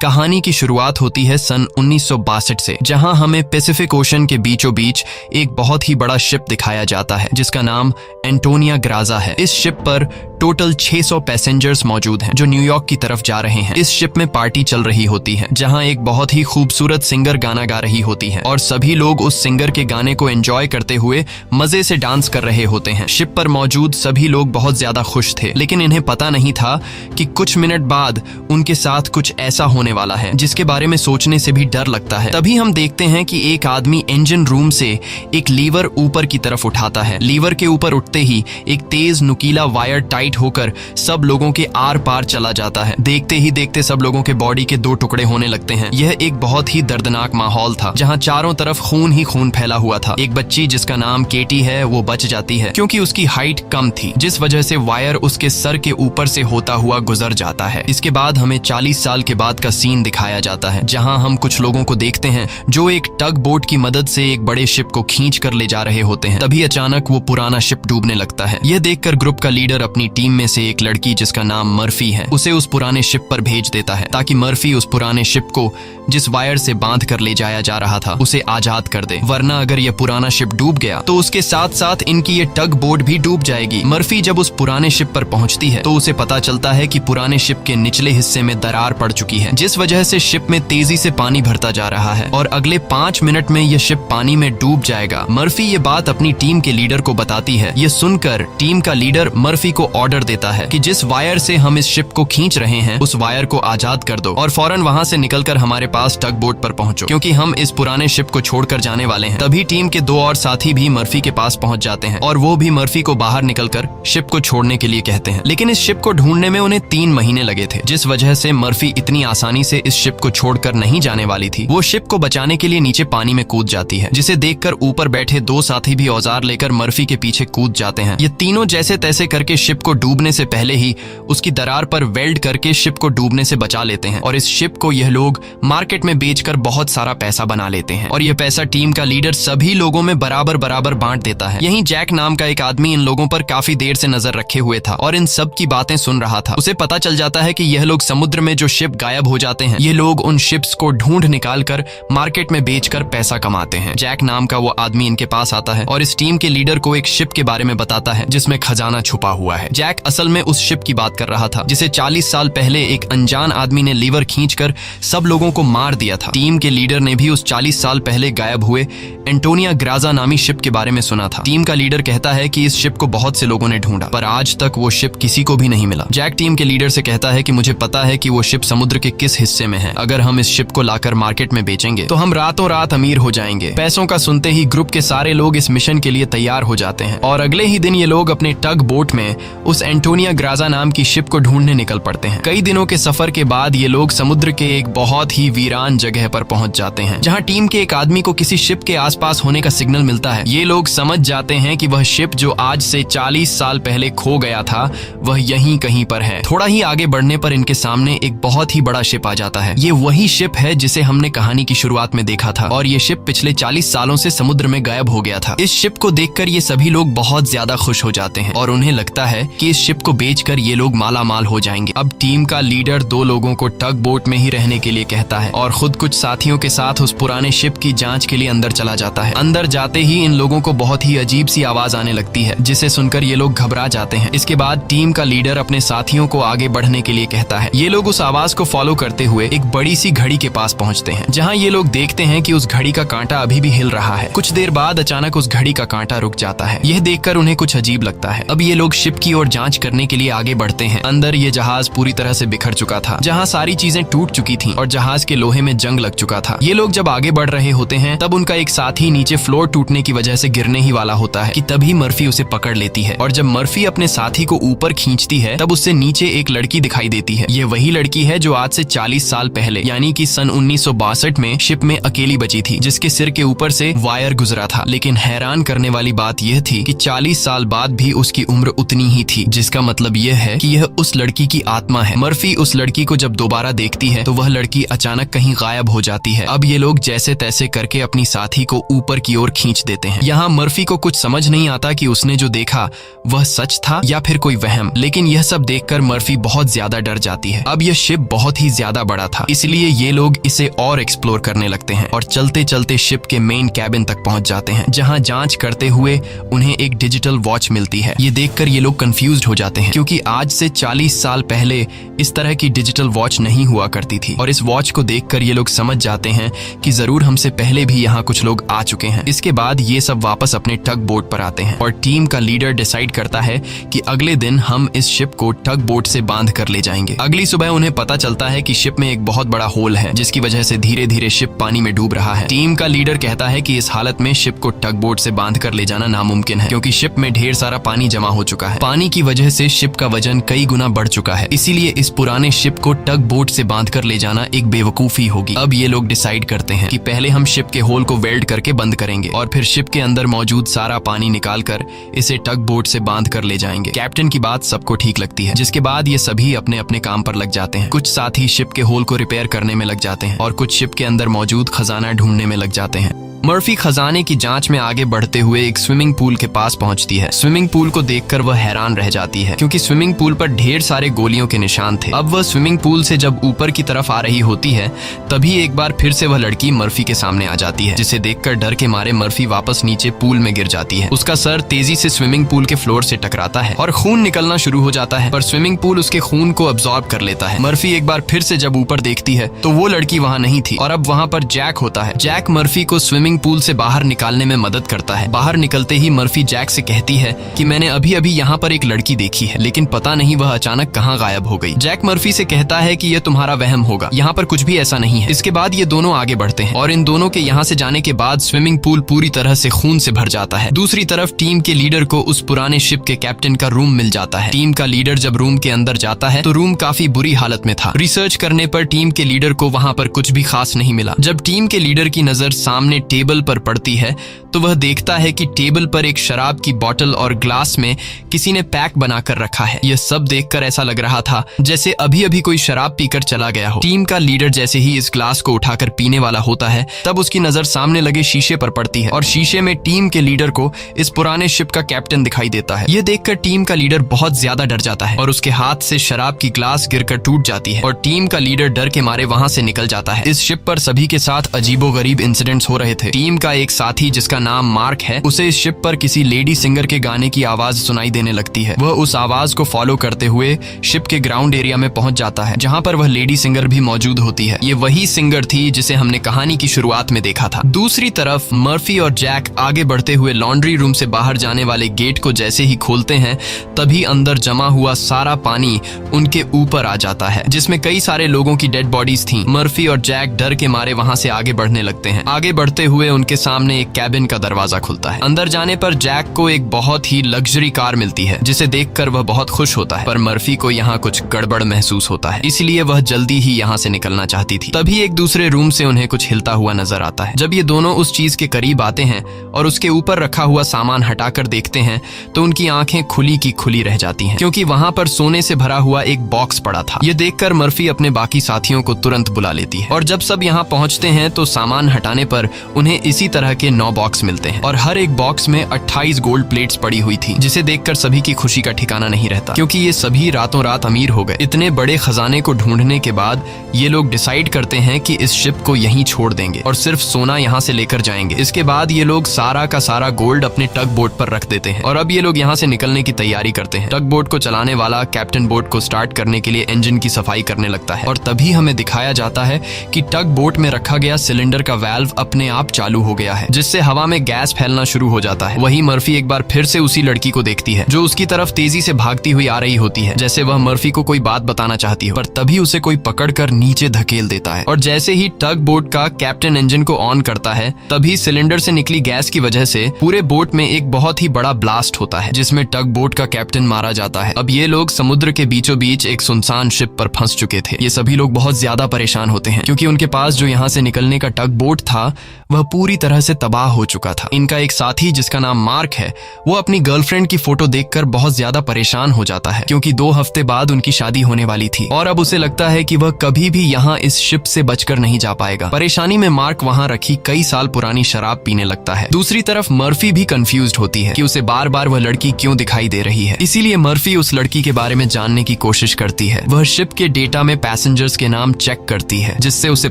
कहानी की शुरुआत होती है सन 1962 से, जहां हमें पैसिफिक ओशन के बीचों बीच एक बहुत ही बड़ा शिप दिखाया जाता है जिसका नाम एंटोनिया ग्राजा है। इस शिप पर टोटल 600 पैसेंजर्स मौजूद हैं जो न्यूयॉर्क की तरफ जा रहे हैं। इस शिप में पार्टी चल रही होती है जहां एक बहुत ही खूबसूरत सिंगर गाना गा रही होती है और सभी लोग उस सिंगर के गाने को एंजॉय करते हुए मजे से डांस कर रहे होते हैं। शिप पर मौजूद सभी लोग बहुत ज्यादा खुश थे, लेकिन इन्हें पता नहीं था कि कुछ मिनट बाद उनके साथ कुछ ऐसा होने वाला है जिसके बारे में सोचने से भी डर लगता है। तभी हम देखते हैं कि एक आदमी इंजन रूम से एक लीवर ऊपर की तरफ उठाता है। लीवर के ऊपर उठते ही एक तेज नुकीला वायर टाइट होकर सब लोगों के आर पार चला जाता है। देखते ही देखते सब लोगों के बॉडी के 2 टुकड़े होने लगते हैं। यह एक बहुत ही दर्दनाक माहौल था जहां चारों तरफ खून ही खून फैला हुआ था। एक बच्ची जिसका नाम केटी है वो बच जाती है क्योंकि उसकी हाइट कम थी, जिस वजह से वायर उसके सर के ऊपर से होता हुआ गुजर जाता है। इसके बाद हमें 40 साल के बाद का सीन दिखाया जाता है जहां हम कुछ लोगों को देखते हैं जो एक टग बोट की मदद से एक बड़े शिप को खींच कर ले जा रहे होते हैं। तभी अचानक वो पुराना शिप डूबने लगता है। यह देखकर ग्रुप का लीडर अपनी टीम में से एक लड़की जिसका नाम मर्फी है उसे उस पुराने शिप पर भेज देता है ताकि मर्फी उस पुराने शिप को जिस वायर से बांध कर ले जाया जा रहा था उसे आजाद कर दे, वरना अगर यह पुराना शिप डूब गया तो उसके साथ साथ इनकी ये टग बोट भी डूब जाएगी। मर्फी जब उस पुराने शिप पर पहुंचती है तो उसे पता चलता है कि पुराने शिप के निचले हिस्से में दरार पड़ चुकी है, जिस वजह से शिप में तेजी से पानी भरता जा रहा है और अगले 5 मिनट में यह शिप पानी में डूब जाएगा। मर्फी ये बात अपनी टीम के लीडर को बताती है। ये सुनकर टीम का लीडर मर्फी को ऑर्डर देता है कि जिस वायर से हम इस शिप को खींच रहे हैं उस वायर को आजाद कर दो और फौरन वहां से निकलकर हमारे पास टग बोट पर पहुंचो, क्योंकि हम इस पुराने शिप को छोड़कर जाने वाले हैं। तभी टीम के 2 और साथी भी मर्फी के पास पहुंच जाते हैं और वो भी मर्फी को बाहर निकलकर शिप को छोड़ने के लिए कहते हैं, लेकिन इस शिप को ढूंढने में उन्हें 3 महीने लगे थे, जिस वजह से मर्फी इतनी आसानी से इस शिप को छोड़कर नहीं जाने वाली थी। वो शिप को बचाने के लिए नीचे पानी में कूद जाती है, जिसे देखकर ऊपर बैठे 2 साथी भी औजार लेकर मर्फी के पीछे कूद जाते हैं। ये तीनों जैसे तैसे करके शिप को डूबने से पहले ही उसकी दरार पर वेल्ड करके शिप को डूबने से बचा लेते हैं और इस शिप को यह लोग मार्केट में बेचकर बहुत सारा पैसा बना लेते हैं और यह पैसा टीम का लीडर सभी लोगों में बराबर बराबर बांट देता है। यहीं जैक नाम का एक आदमी इन लोगों पर काफी देर से नजर रखे हुए था और इन सब की बातें सुन रहा था। उसे पता चल जाता है कि यह लोग समुद्र में जो शिप गायब हो जाते हैं ये लोग उन शिप्स को ढूंढ निकाल कर मार्केट में बेचकर पैसा कमाते हैं। जैक नाम का वो आदमी इनके पास आता है और इस टीम के लीडर को एक शिप के बारे में बताता है जिसमें खजाना छुपा हुआ है। जैक असल में उस शिप की बात कर रहा था जिसे 40 साल पहले एक अनजान आदमी ने लीवर खींचकर सब लोगों को मार दिया था। टीम के लीडर ने भी उस 40 साल पहले गायब हुए एंटोनिया ग्राजा नामी शिप के बारे में सुना था। टीम का लीडर कहता है कि इस शिप को बहुत से लोगों ने ढूंढा पर आज तक वो शिप किसी को भी नहीं मिला। जैक टीम के लीडर से कहता है कि मुझे पता है कि वो शिप समुद्र के किस हिस्से में है। अगर हम इस शिप को लाकर मार्केट में बेचेंगे तो हम रातों रात अमीर हो जाएंगे। पैसों का सुनते ही ग्रुप के सारे लोग इस मिशन के लिए तैयार हो जाते हैं और अगले ही दिन ये लोग अपने टग बोट में उस एंटोनिया ग्राजा नाम की शिप को ढूंढने निकल पड़ते हैं। कई दिनों के सफर के बाद ये लोग समुद्र के एक बहुत ही वीरान जगह पर पहुंच जाते हैं जहां टीम के एक आदमी को किसी शिप के आसपास होने का सिग्नल मिलता है। ये लोग समझ जाते हैं कि वह शिप जो आज से 40 साल पहले खो गया था वह यहीं कहीं पर है। थोड़ा ही आगे बढ़ने पर इनके सामने एक बहुत ही बड़ा शिप आ जाता है। ये वही शिप है जिसे हमने कहानी की शुरुआत में देखा था और ये शिप पिछले 40 सालों से समुद्र में गायब हो गया था। इस शिप को देखकर ये सभी लोग बहुत ज्यादा खुश हो जाते हैं और उन्हें लगता है कि इस शिप को बेचकर ये लोग माला माल हो जाएंगे। अब टीम का लीडर 2 लोगों को टग बोट में ही रहने के लिए कहता है और खुद कुछ साथियों के साथ उस पुराने शिप की जांच के लिए अंदर चला जाता है। अंदर जाते ही इन लोगों को बहुत ही अजीब सी आवाज आने लगती है जिसे सुनकर ये लोग घबरा जाते हैं। इसके बाद टीम का लीडर अपने साथियों को आगे बढ़ने के लिए कहता है। ये लोग उस आवाज को फॉलो करते हुए एक बड़ी सी घड़ी के पास पहुंचते हैं जहां ये लोग देखते हैं कि उस घड़ी का कांटा अभी भी हिल रहा है। कुछ देर बाद अचानक उस घड़ी का कांटा रुक जाता है। यह देखकर उन्हें कुछ अजीब लगता है। अब ये लोग शिप की ओर जांच करने के लिए आगे बढ़ते हैं। अंदर ये जहाज पूरी तरह से बिखर चुका था, जहां सारी चीजें टूट चुकी थीं और जहाज के लोहे में जंग लग चुका था। ये लोग जब आगे बढ़ रहे होते हैं तब उनका एक साथी नीचे फ्लोर टूटने की वजह से गिरने ही वाला होता है कि तभी मर्फी उसे पकड़ लेती है और जब मर्फी अपने साथी को ऊपर खींचती है तब उससे नीचे एक लड़की दिखाई देती है। ये वही लड़की है जो आज से 40 साल पहले यानी कि सन 1962 में शिप में अकेली बची थी, जिसके सिर के ऊपर से वायर गुजरा था। लेकिन हैरान करने वाली बात यह थी कि 40 साल बाद भी उसकी उम्र उतनी ही थी, जिसका मतलब यह है कि यह उस लड़की की आत्मा है। मर्फी उस लड़की को जब दोबारा देखती है तो वह लड़की अचानक कहीं गायब हो जाती है। अब ये लोग जैसे तैसे करके अपनी साथी को ऊपर की ओर खींच देते हैं। यहाँ मर्फी को कुछ समझ नहीं आता कि उसने जो देखा वह सच था या फिर कोई वहम, लेकिन यह सब देखकर मर्फी बहुत ज्यादा डर जाती है। अब यह शिप बहुत ही ज्यादा ज्यादा बड़ा था, इसलिए ये लोग इसे और एक्सप्लोर करने लगते हैं और चलते चलते शिप के मेन कैबिन तक पहुंच जाते हैं, जहां जांच करते हुए उन्हें एक डिजिटल वॉच मिलती है। ये देखकर ये लोग कंफ्यूज्ड हो जाते हैं, क्योंकि आज से 40 साल पहले इस तरह की डिजिटल वॉच नहीं हुआ करती थी। और इस वॉच को देखकर ये लोग समझ जाते हैं कि जरूर हमसे पहले भी यहाँ कुछ लोग आ चुके हैं। इसके बाद ये सब वापस अपने टग बोट पर आते हैं और टीम का लीडर डिसाइड करता है कि अगले दिन हम इस शिप को टग बोट से बांध कर ले जाएंगे। अगली सुबह उन्हें पता चलता है कि शिप में एक बहुत बड़ा होल है, जिसकी वजह से धीरे धीरे शिप पानी में डूब रहा है। टीम का लीडर कहता है कि इस हालत में शिप को टग बोट से बांध कर ले जाना नामुमकिन है, क्योंकि शिप में ढेर सारा पानी जमा हो चुका है। पानी की वजह से शिप का वजन कई गुना बढ़ चुका है, इसीलिए इस पुराने शिप को टग बोट से बांध कर ले जाना एक बेवकूफी होगी। अब ये लोग डिसाइड करते हैं कि पहले हम शिप के होल को वेल्ड करके बंद करेंगे और फिर शिप के अंदर मौजूद सारा पानी निकाल कर इसे टग बोट से बांध कर ले जाएंगे। कैप्टन की बात सबको ठीक लगती है, जिसके बाद ये सभी अपने अपने काम पर लग जाते हैं। कुछ साथी शिप के होल को रिपेयर करने में लग जाते हैं और कुछ शिप के अंदर मौजूद खजाना ढूंढने में लग जाते हैं। मर्फी खजाने की जांच में आगे बढ़ते हुए एक स्विमिंग पूल के पास पहुंचती है। स्विमिंग पूल को देखकर वह हैरान रह जाती है, क्योंकि स्विमिंग पूल पर ढेर सारे गोलियों के निशान थे। अब वह स्विमिंग पूल से जब ऊपर की तरफ आ रही होती है, तभी एक बार फिर से वह लड़की मर्फी के सामने आ जाती है, जिसे देखकर डर के मारे मर्फी वापस नीचे पूल में गिर जाती है। उसका सर तेजी से स्विमिंग पूल के फ्लोर से टकराता है और खून निकलना शुरू हो जाता है, पर स्विमिंग पूल उसके खून को अब्सॉर्ब कर लेता है। मर्फी एक बार फिर से जब ऊपर देखती है तो वो लड़की वहाँ नहीं थी और अब वहाँ पर जैक होता है। जैक मर्फी को स्विमिंग पूल से बाहर निकालने में मदद करता है। बाहर निकलते ही मर्फी जैक से कहती है कि मैंने अभी अभी यहाँ पर एक लड़की देखी है, लेकिन पता नहीं वह अचानक कहाँ गायब हो गई। जैक मर्फी से कहता है कि यह तुम्हारा वहम होगा, यहाँ पर कुछ भी ऐसा नहीं है। इसके बाद ये दोनों आगे बढ़ते हैं और इन दोनों के यहाँ से जाने के बाद स्विमिंग पूल पूरी तरह से खून से भर जाता है। दूसरी तरफ टीम के लीडर को उस पुराने शिप के कैप्टन का रूम मिल जाता है। टीम का लीडर जब रूम के अंदर जाता है तो रूम काफी बुरी हालत में था। रिसर्च करने पर टीम के लीडर को वहाँ पर कुछ भी खास नहीं मिला। जब टीम के लीडर की नजर सामने टेबल पर पड़ती है तो वह देखता है कि टेबल पर एक शराब की बोतल और ग्लास में किसी ने पैक बनाकर रखा है। यह सब देखकर ऐसा लग रहा था जैसे अभी अभी कोई शराब पीकर चला गया हो। टीम का लीडर जैसे ही इस ग्लास को उठाकर पीने वाला होता है, तब उसकी नजर सामने लगे शीशे पर पड़ती है और शीशे में टीम के लीडर को इस पुराने शिप का कैप्टन दिखाई देता है। यह देखकर टीम का लीडर बहुत ज्यादा डर जाता है और उसके हाथ से शराब की ग्लास गिरकर टूट जाती है और टीम का लीडर डर के मारे वहां से निकल जाता है। इस शिप पर सभी के साथ अजीबोगरीब इंसिडेंट्स हो रहे थे। टीम का एक साथी जिसका नाम मार्क है, उसे इस शिप पर किसी लेडी सिंगर के गाने की आवाज सुनाई देने लगती है। वह उस आवाज को फॉलो करते हुए शिप के ग्राउंड एरिया में पहुंच जाता है, जहां पर वह लेडी सिंगर भी मौजूद होती है। ये वही सिंगर थी जिसे हमने कहानी की शुरुआत में देखा था। दूसरी तरफ मर्फी और जैक आगे बढ़ते हुए लॉन्ड्री रूम से बाहर जाने वाले गेट को जैसे ही खोलते हैं, तभी अंदर जमा हुआ सारा पानी उनके ऊपर आ जाता है, जिसमें कई सारे लोगों की डेड बॉडीज थी। मर्फी और जैक डर के मारे वहां से आगे बढ़ने लगते हैं। आगे बढ़ते हुए उनके सामने एक कैबिन का दरवाजा खुलता है। अंदर जाने पर जैक को एक बहुत ही लग्जरी कार मिलती है, जिसे देखकर वह बहुत खुश होता है, पर मर्फी को यहाँ कुछ गड़बड़ महसूस होता है, इसलिए वह जल्दी ही यहाँ से निकलना चाहती थी। तभी एक दूसरे रूम से उन्हें कुछ हिलता हुआ नजर आता है। जब ये दोनों उस चीज के करीब आते हैं और उसके ऊपर रखा हुआ सामान हटाकर देखते हैं तो उनकी आंखें खुली की खुली रह जाती हैं, क्योंकि वहां पर सोने से भरा हुआ एक बॉक्स पड़ा था। यह देखकर मर्फी अपने बाकी साथियों को तुरंत बुला लेती है और जब सब यहाँ पहुंचते हैं तो सामान हटाने पर उन्हें इसी तरह के 9 बॉक्स मिलते हैं और हर एक बॉक्स में 28 गोल्ड प्लेट्स पड़ी हुई थी, जिसे देखकर सभी की खुशी का ठिकाना नहीं रहता, क्योंकि ये सभी रातों रात अमीर हो गए। इतने बड़े खजाने को ढूंढने के बाद ये लोग डिसाइड करते हैं कि इस शिप को यहीं छोड़ देंगे और सिर्फ सोना यहाँ से लेकर जाएंगे। इसके बाद ये लोग सारा का सारा गोल्ड अपने टग बोट पर रख देते हैं और अब ये लोग यहाँ से निकलने की तैयारी करते हैं। टग बोट को चलाने वाला कैप्टन बोट को स्टार्ट करने के लिए इंजन की सफाई करने लगता है और तभी हमें दिखाया जाता है कि टग बोट में रखा गया सिलेंडर का वाल्व अपने आप चालू हो गया है, जिससे हवा में गैस फैलना शुरू हो जाता है। वही मर्फी एक बार फिर से उसी लड़की को देखती है जो उसकी तरफ तेजी से भागती हुई आ रही होती है, जैसे वह मर्फी को कोई बात बताना चाहती हो, पर तभी उसे कोई पकड़कर नीचे धकेल देता है और जैसे ही टग बोट का कैप्टन इंजन को ऑन करता है, तभी सिलेंडर से निकली गैस की वजह से पूरे बोट में एक बहुत ही बड़ा ब्लास्ट होता है, जिसमें टग बोट का कैप्टन मारा जाता है। अब ये लोग समुद्र के बीचों बीच एक सुनसान शिप पर फंस चुके थे। ये सभी लोग बहुत ज्यादा परेशान होते हैं, क्योंकि उनके पास जो यहाँ से निकलने का टग बोट था वह पूरी तरह से तबाह हो चुका चुका था। इनका एक साथी जिसका नाम मार्क है, वो अपनी गर्लफ्रेंड की फोटो देखकर बहुत ज्यादा परेशान हो जाता है क्योंकि 2 हफ्ते बाद उनकी शादी होने वाली थी और अब उसे लगता है कि वह कभी भी यहाँ इस शिप से बचकर नहीं जा पाएगा। परेशानी में मार्क वहाँ रखी कई साल पुरानी शराब पीने लगता है। दूसरी तरफ मर्फी भी कंफ्यूज्ड होती है कि उसे बार बार वह लड़की क्यों दिखाई दे रही है। इसीलिए मर्फी उस लड़की के बारे में जानने की कोशिश करती है। वह शिप के डेटा में पैसेंजर्स के नाम चेक करती है, जिससे उसे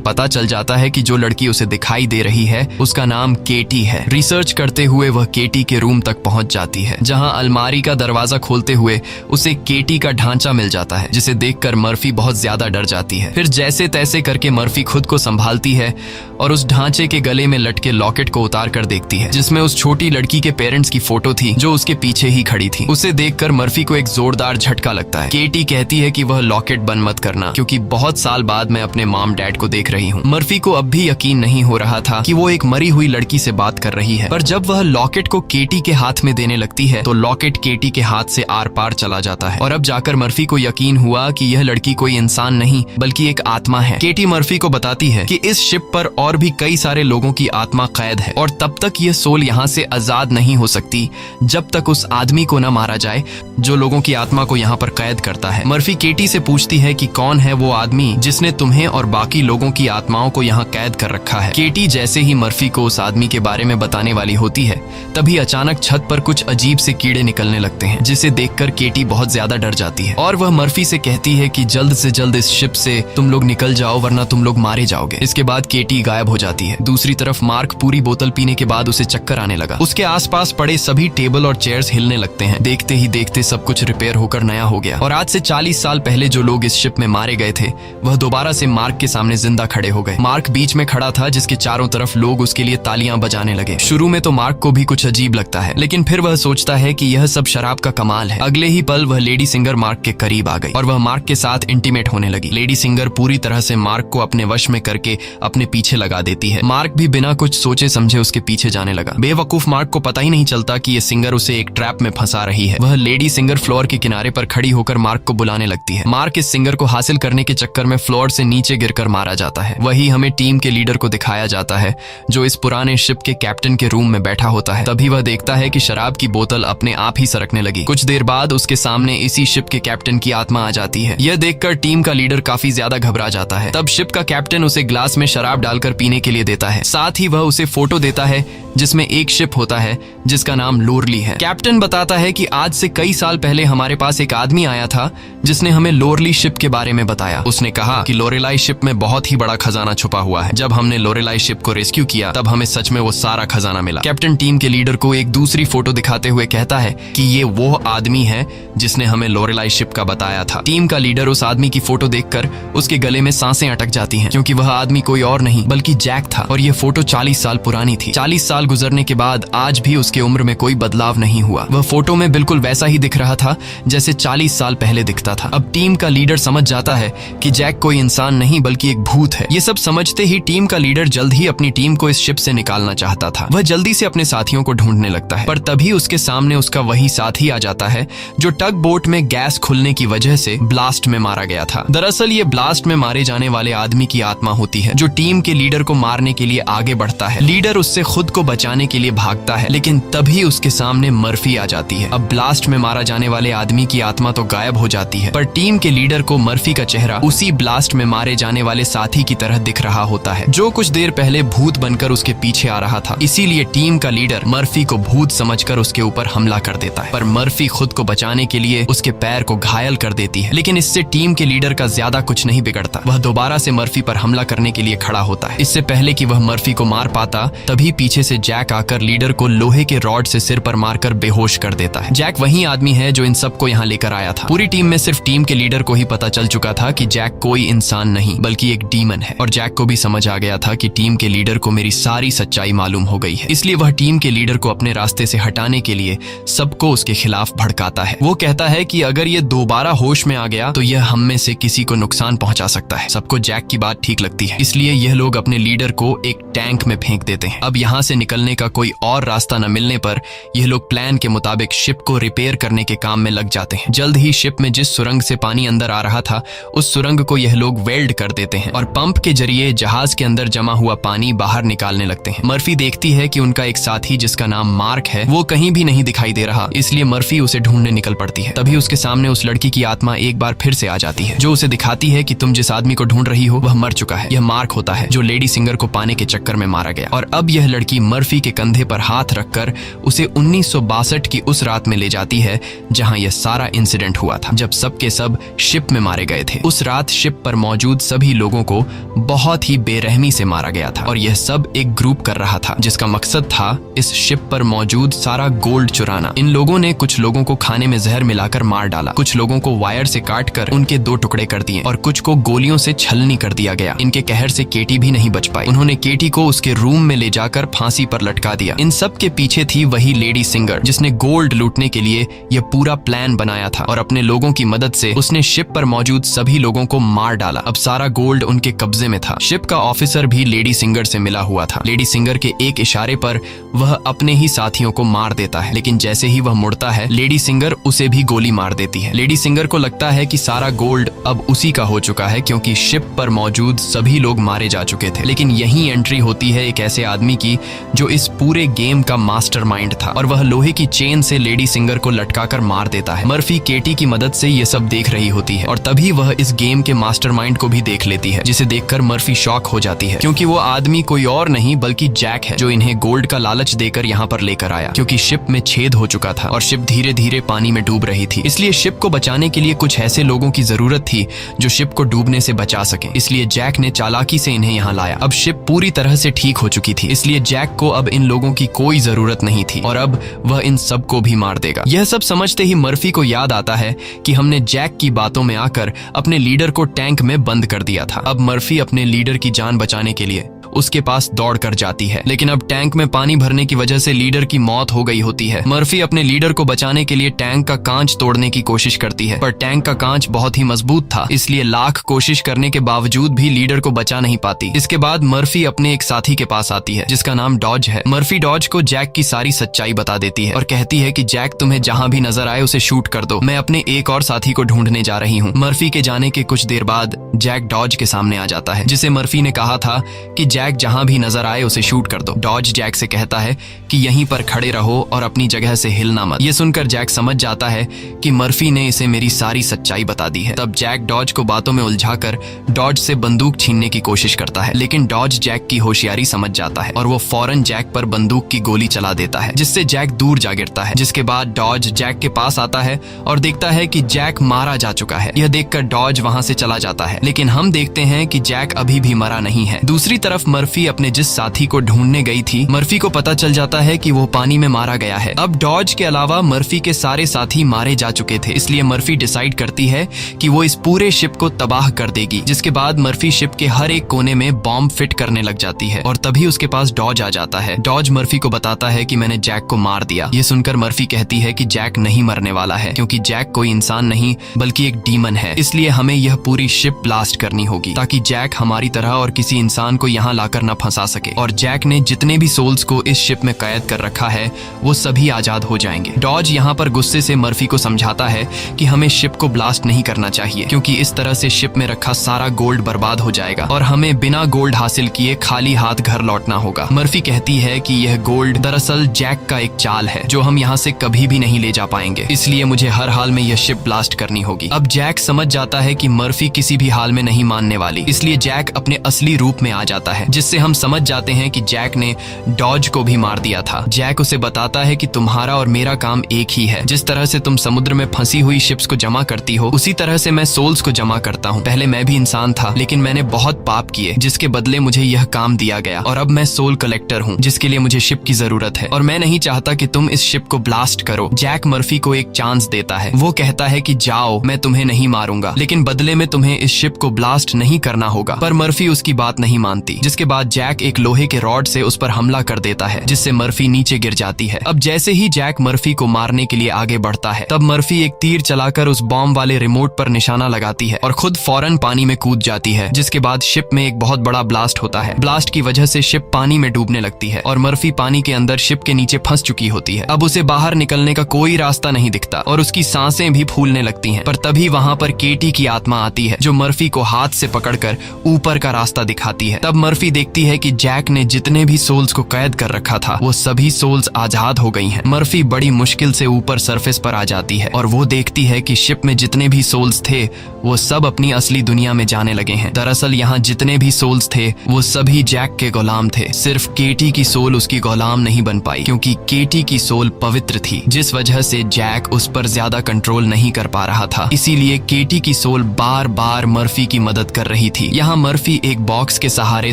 पता चल जाता है कि जो लड़की उसे दिखाई दे रही है उसका नाम केटी है। रिसर्च करते हुए वह केटी के रूम तक पहुंच जाती है, जहां अलमारी का दरवाजा खोलते हुए उसे केटी का ढांचा मिल जाता है, जिसे देखकर मर्फी बहुत ज्यादा डर जाती है। फिर जैसे तैसे करके मर्फी खुद को संभालती है और उस ढांचे के गले में लटके लॉकेट को उतार कर देखती है, जिसमें उस छोटी लड़की के पेरेंट्स की फोटो थी जो उसके पीछे ही खड़ी थी। उसे देखकर मर्फी को एक जोरदार झटका लगता है। केटी कहती है कि वह लॉकेट बंद मत करना, क्योंकि बहुत साल बाद मैं अपने मॉम डैड को देख रही हूँ। मर्फी को अब भी यकीन नहीं हो रहा था कि वो एक मरी हुई लड़की से बात कर रही है, पर जब वह लॉकेट को केटी के हाथ में देने लगती है तो लॉकेट केटी के हाथ से आर पार चला जाता है और अब जाकर मर्फी को यकीन हुआ कि यह लड़की कोई इंसान नहीं बल्कि एक आत्मा है। केटी मर्फी को बताती है कि इस शिप पर और भी कई सारे लोगों की आत्मा कैद है और तब तक यह सोल यहाँ से आजाद नहीं हो सकती जब तक उस आदमी को न मारा जाए जो लोगों की आत्मा को यहाँ पर कैद करता है। मर्फी केटी से पूछती है कि कौन है वो आदमी जिसने तुम्हें और बाकी लोगों की आत्माओं को यहाँ कैद कर रखा है। केटी जैसे ही मर्फी को उस आदमी के बारे में बताने वाली होती है, तभी अचानक छत पर कुछ अजीब से कीड़े निकलने लगते हैं, जिसे देखकर केटी बहुत ज्यादा डर जाती है और वह मर्फी से कहती है कि जल्द से जल्द इस शिप से तुम लोग निकल जाओ वरना तुम लोग मारे जाओगे। इसके बाद केटी गायब हो जाती है। दूसरी तरफ मार्क पूरी बोतल पीने के बाद उसे चक्कर आने लगा। उसके आसपास पड़े सभी टेबल और चेयर्स हिलने लगते हैं। देखते ही देखते सब कुछ रिपेयर होकर नया हो गया और आज से 40 साल पहले जो लोग इस शिप में मारे गए थे वह दोबारा से मार्क के सामने जिंदा खड़े हो गए। मार्क बीच में खड़ा था, जिसके चारों तरफ लोग उसके लिए तालियां बजाने लगे। शुरू में तो मार्क को भी कुछ अजीब लगता है, लेकिन फिर वह सोचता है कि यह सब शराब का कमाल है। अगले ही पल वह लेडी सिंगर मार्क के करीब आ गई और वह मार्क के साथ इंटीमेट होने लगी। लेडी सिंगर पूरी तरह से मार्क को अपने वश में करके अपने पीछे लगा देती है। मार्क भी बिना कुछ सोचे समझे उसके पीछे जाने लगा। बेवकूफ मार्क को पता ही नहीं चलता कि ये सिंगर उसे एक ट्रैप में फंसा रही है। वह लेडी सिंगर फ्लोर के किनारे पर खड़ी होकर मार्क को बुलाने लगती है। मार्क इस सिंगर को हासिल करने के चक्कर में फ्लोर से नीचे गिरकर मारा जाता है। वही हमें टीम के लीडर को दिखाया जाता है, जो इस पुराने शिप के कैप्टन के रूम में बैठा होता है। तभी वह देखता है कि शराब की बोतल अपने आप ही सरकने लगी। कुछ देर बाद उसके सामने इसी शिप के कैप्टन की आत्मा आ जाती है। यह देखकर टीम का लीडर काफी ज्यादा घबरा जाता है। तब शिप का कैप्टन उसे ग्लास में शराब डालकर पीने के लिए देता है। साथ ही वह उसे फोटो देता है जिसमें एक शिप होता है जिसका नाम लोरली है। कैप्टन बताता है कि आज से कई साल पहले हमारे पास एक आदमी आया था जिसने हमें लोरली शिप के बारे में बताया। उसने कहा कि लोरेलाई शिप में बहुत ही बड़ा खजाना छुपा हुआ है। जब हमने लोरेलाई शिप को रेस्क्यू किया तब हमें सच में वो सारा खजाना मिला। कैप्टन टीम के लीडर को एक दूसरी फोटो दिखाते हुए कहता है कि ये वो आदमी है जिसने हमें लोरेलाई शिप का बताया था। टीम का लीडर उस आदमी की फोटो देखकर उसके गले में सांसें अटक जाती हैं, क्योंकि वह आदमी कोई और नहीं बल्कि जैक था और यह फोटो 40 साल पुरानी थी। 40 साल गुजरने के बाद आज भी उसके उम्र में कोई बदलाव नहीं हुआ। वह फोटो में बिल्कुल वैसा ही दिख रहा था जैसे 40 साल पहले दिखता था। अब टीम का लीडर समझ जाता है कि जैक कोई इंसान नहीं बल्कि एक भूत है। ये सब समझते ही टीम का लीडर जल्द ही अपनी टीम को इस शिप से निकालना चाहता था। वह जल्दी से अपने साथियों को ढूंढने लगता है, पर तभी उसके सामने उसका वही साथी आ जाता है जो टग बोट में गैस खुलने की वजह से ब्लास्ट में मारा गया था। दरअसल ये ब्लास्ट में मारे जाने वाले आदमी की आत्मा होती है जो टीम के लीडर को मारने के लिए आगे बढ़ता है। लीडर उससे खुद को बचाने के लिए भागता है, लेकिन तभी उसके सामने मर्फी आ जाती है। अब ब्लास्ट में मारा जाने वाले आदमी की आत्मा तो गायब हो जाती है, पर टीम के लीडर को मर्फी का चेहरा उसी ब्लास्ट में मारे जाने वाले साथी की तरह दिख रहा होता है, जो कुछ देर पहले भूत बनकर उसके पीछे आ रहा था। इसीलिए टीम का लीडर मर्फी को भूत समझकर उसके ऊपर हमला कर देता है, पर मर्फी खुद को बचाने के लिए उसके पैर को घायल कर देती है। लेकिन इससे टीम के लीडर का ज्यादा कुछ नहीं बिगड़ता। वह दोबारा से मर्फी पर हमला करने के लिए खड़ा होता है। इससे पहले कि वह मर्फी को मार पाता, तभी पीछे से जैक आकर लीडर को लोहे के रॉड से सिर पर मारकर बेहोश कर देता है। जैक वही आदमी है जो इन सबको यहाँ लेकर आया था। पूरी टीम में सिर्फ टीम के लीडर को ही पता चल चुका था कि जैक कोई इंसान नहीं बल्कि एक डीमन है, और जैक को भी समझ आ गया था कि टीम के लीडर को मेरी सारी सच्चाई मालूम हो गई है। इसलिए वह टीम के लीडर को अपने रास्ते से हटाने के लिए सबको उसके खिलाफ भड़काता है। वो कहता है कि अगर ये दोबारा होश में आ गया तो यह हम में से किसी को नुकसान पहुंचा सकता है। सबको जैक की बात ठीक लगती है, इसलिए यह लोग अपने लीडर को एक टैंक में फेंक देते हैं। अब यहाँ से निकलने का कोई और रास्ता न मिलने पर यह लोग प्लान के मुताबिक शिप को रिपेयर करने के काम में लग जाते हैं। जल्द ही शिप में जिस सुरंग से पानी अंदर आ रहा था उस सुरंग को यह लोग वेल्ड कर देते हैं और पंप के जरिए जहाज के अंदर जमा हुआ पानी बाहर निकालने लगते हैं। मर्फी देखती है कि उनका एक साथी जिसका नाम मार्क है वो कहीं भी नहीं दिखाई दे रहा, इसलिए मर्फी उसे ढूंढने निकल पड़ती है। तभी उसके सामने उस लड़की की आत्मा एक बार फिर से आ जाती है जो उसे दिखाती है कि तुम जिस आदमी को ढूंढ रही हो वह मर चुका है। यह मार्क होता है जो लेडी सिंगर को पाने के चक्कर में मारा गया। और अब यह लड़की मर्फी के कंधे पर हाथ रखकर उसे 1962 की उस रात में ले जाती है जहां यह सारा इंसिडेंट हुआ था, जब सबके सब शिप में मारे गए थे। उस रात शिप पर मौजूद सभी लोगों को बहुत ही बेरहमी से मारा गया था और यह सब एक ग्रुप कर रहा था जिसका मकसद था इस शिप पर मौजूद सारा गोल्ड चुराना। इन लोगों ने कुछ लोगों को खाने में जहर मिलाकर मार डाला, कुछ लोगों को वायर से काटकर उनके 2 टुकड़े कर दिए और कुछ को गोलियों से छलनी कर दिया गया। इनके कहर से केटी भी नहीं बच पाई। उन्होंने केटी को उसके रूम में ले जाकर फांसी पर लटका दिया। इन सब के पीछे थी वही लेडी सिंगर जिसने गोल्ड लूटने के लिए यह पूरा प्लान बनाया था और अपने लोगों की मदद से उसने शिप पर मौजूद सभी लोगों को मार डाला। अब सारा गोल्ड उनके कब्जे में था। शिप का ऑफिसर भी लेडी सिंगर से मिला हुआ था। लेडी सिंगर के एक इशारे पर वह अपने ही साथियों को मार देता है, लेकिन जैसे ही वह मुड़ता है लेडी सिंगर उसे भी गोली मार देती है। लेडी सिंगर को लगता है कि सारा गोल्ड अब उसी का हो चुका है क्योंकि शिप पर मौजूद सभी लोग मारे जा चुके थे। लेकिन यही एंट्री होती है एक ऐसे आदमी की जो इस पूरे गेम का मास्टरमाइंड था और वह लोहे की चेन से लेडी सिंगर को लटकाकर मार देता है। मर्फी केटी की मदद से ये सब देख रही होती है और तभी वह इस गेम के मास्टरमाइंड को भी देख लेती है, जिसे देखकर मर्फी शॉक हो जाती है क्योंकि वो आदमी कोई और नहीं बल्कि जैक है जो इन्हें गोल्ड का लालच देकर यहाँ पर लेकर आया। क्योंकि शिप में छेद हो चुका था और शिप धीरे धीरे पानी में डूब रही थी, इसलिए शिप को बचाने के लिए कुछ ऐसे लोगों की जरूरत थी जो शिप को डूबने से बचा सके। इसलिए जैक ने चालाकी से इन्हें यहाँ लाया। अब शिप पूरी तरह से ठीक हो चुकी थी, इसलिए जैक को अब इन लोगों की कोई जरूरत नहीं थी और अब वह इन सबको भी मार देगा। यह सब समझते ही मर्फी को याद आता है कि हमने जैक की बातों में आकर अपने लीडर को टैंक में बंद कर दिया था। अब मर्फी अपने लीडर की जान बचाने के लिए उसके पास दौड़ कर जाती है, लेकिन अब टैंक में पानी भरने की वजह से लीडर की मौत हो गई होती है। मर्फी अपने लीडर को बचाने के लिए टैंक का कांच तोड़ने की कोशिश करती है, पर टैंक का कांच बहुत ही मजबूत था, इसलिए लाख कोशिश करने के बावजूद भी लीडर को बचा नहीं पाती। इसके बाद मर्फी अपने एक साथी के पास आती है जिसका नाम डॉज है। मर्फी डॉज को जैक की सारी सच्चाई बता देती है और कहती है कि जैक तुम्हें जहां भी नजर आए उसे शूट कर दो, मैं अपने एक और साथी को ढूंढने जा रही हूँ। मर्फी के जाने के कुछ देर बाद जैक डॉज के सामने आ जाता है, जिसे मर्फी ने कहा था कि जैक जहां भी नजर आए उसे शूट कर दो। डॉज जैक से कहता है कि यहीं पर खड़े रहो और अपनी जगह से हिलना मत। ये सुनकर जैक समझ जाता है कि मर्फी ने इसे मेरी सारी सच्चाई बता दी है। तब जैक डॉज को बातों में उलझाकर डॉज से बंदूक छीनने की कोशिश करता है, लेकिन डॉज जैक की होशियारी समझ जाता है और वो फौरन जैक पर बंदूक की गोली चला देता है, जिससे जैक दूर जा गिरता है। जिसके बाद डॉज जैक के पास आता है और देखता है कि जैक मारा जा चुका है। यह देखकर डॉज वहां से चला जाता है, लेकिन हम देखते हैं कि जैक अभी भी मरा नहीं है। दूसरी तरफ मर्फी अपने जिस साथी को ढूंढने गई थी, मर्फी को पता चल जाता है कि वो पानी में मारा गया है। अब डॉज के अलावा मर्फी के सारे साथी मारे जा चुके थे, इसलिए मर्फी डिसाइड करती है कि वो इस पूरे शिप को तबाह कर देगी। जिसके बाद मर्फी शिप के हर एक कोने में बॉम्ब फिट करने लग जाती है और तभी उसके पास डॉज आ जाता है। डॉज मर्फी को बताता है कि मैंने जैक को मार दिया। ये सुनकर मर्फी कहती है कि जैक नहीं मरने वाला है, क्योंकि जैक कोई इंसान नहीं बल्कि एक डीमन है, इसलिए हमें यह पूरी शिप ब्लास्ट करनी होगी ताकि जैक हमारी तरह और किसी इंसान को यहाँ लाकर न फंसा सके। और जैक ने जितने भी सोल्स को इस शिप में कैद कर रखा है वो सभी आजाद हो जाएंगे। डॉज यहाँ पर गुस्से से मर्फी को समझाता है कि हमें शिप को ब्लास्ट नहीं करना चाहिए, क्योंकि इस तरह से शिप में रखा सारा गोल्ड बर्बाद हो जाएगा और हमें बिना गोल्ड हासिल किए खाली हाथ घर लौटना होगा। मर्फी कहती है कि यह गोल्ड दरअसल जैक का एक चाल है जो हम यहाँ से कभी भी नहीं ले जा पाएंगे, इसलिए मुझे हर हाल में यह शिप ब्लास्ट करनी होगी। अब जैक समझ जाता है कि मर्फी किसी भी हाल में नहीं मानने वाली, इसलिए जैक अपने असली रूप में आ जाता है, जिससे हम समझ जाते हैं कि जैक ने डॉज को भी मार दिया था। जैक उसे बताता है कि तुम्हारा और मेरा काम एक ही है, जिस तरह से तुम समुद्र में फंसी हुई शिप्स को जमा करती हो उसी तरह से मैं सोल्स को जमा करता हूँ। पहले मैं भी इंसान था, लेकिन मैंने बहुत पाप किए जिसके बदले मुझे यह काम दिया गया और अब मैं सोल कलेक्टर हूँ, जिसके लिए मुझे शिप की जरूरत है और मैं नहीं चाहता कि तुम इस शिप को ब्लास्ट करो। जैक मर्फी को एक चांस देता है। वो कहता है कि जाओ, मैं तुम्हें नहीं मारूंगा, लेकिन बदले में तुम्हें इस शिप को ब्लास्ट नहीं करना होगा। पर मर्फी उसकी बात नहीं मानती, जिसके जिसके बाद जैक एक लोहे के रॉड से उस पर हमला कर देता है, जिससे मर्फी नीचे गिर जाती है। अब जैसे ही जैक मर्फी को मारने के लिए आगे बढ़ता है, तब मर्फी एक तीर चलाकर उस बॉम्ब वाले रिमोट पर निशाना लगाती है और खुद फौरन पानी में कूद जाती है, जिसके बाद शिप में एक बहुत बड़ा ब्लास्ट होता है। ब्लास्ट की वजह से शिप पानी में डूबने लगती है और मर्फी पानी के अंदर शिप के नीचे फंस चुकी होती है। अब उसे बाहर निकलने का कोई रास्ता नहीं दिखता और उसकी सांसें भी फूलने लगती हैं। पर तभी वहां पर केटी की आत्मा आती है, जो मर्फी को हाथ से पकड़कर ऊपर का रास्ता दिखाती है। तब मर्फी देखती है कि जैक ने जितने भी सोल्स को कैद कर रखा था, वो सभी सोल्स आजाद हो गई हैं। मर्फी बड़ी मुश्किल से ऊपर सरफेस पर आ जाती है और वो देखती है कि शिप में जितने भी सोल्स थे वो सब अपनी असली दुनिया में जाने लगे हैं। दरअसल यहाँ जितने भी सोल्स थे वो सभी जैक के गुलाम थे। सिर्फ केटी की सोल उसकी गुलाम नहीं बन पाई, क्योंकि केटी की सोल पवित्र थी, जिस वजह से जैक उस पर ज्यादा कंट्रोल नहीं कर पा रहा था। इसीलिए केटी की सोल बार बार मर्फी की मदद कर रही थी। यहाँ मर्फी एक बॉक्स के सहारे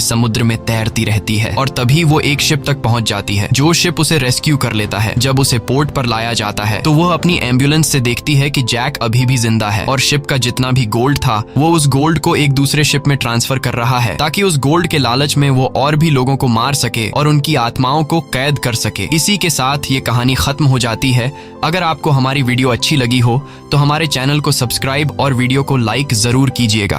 समुद्र में तैरती रहती है और तभी वो एक शिप तक पहुंच जाती है, जो शिप उसे रेस्क्यू कर लेता है। जब उसे पोर्ट पर लाया जाता है तो वह अपनी एम्बुलेंस से देखती है कि जैक अभी भी जिंदा है और शिप का जितना भी गोल्ड था वो उस गोल्ड को एक दूसरे शिप में ट्रांसफर कर रहा है, ताकि उस गोल्ड के लालच में वो और भी लोगों को मार सके और उनकी आत्माओं को कैद कर सके। इसी के साथ ये कहानी खत्म हो जाती है। अगर आपको हमारी वीडियो अच्छी लगी हो तो हमारे चैनल को सब्सक्राइब और वीडियो को लाइक जरूर कीजिएगा।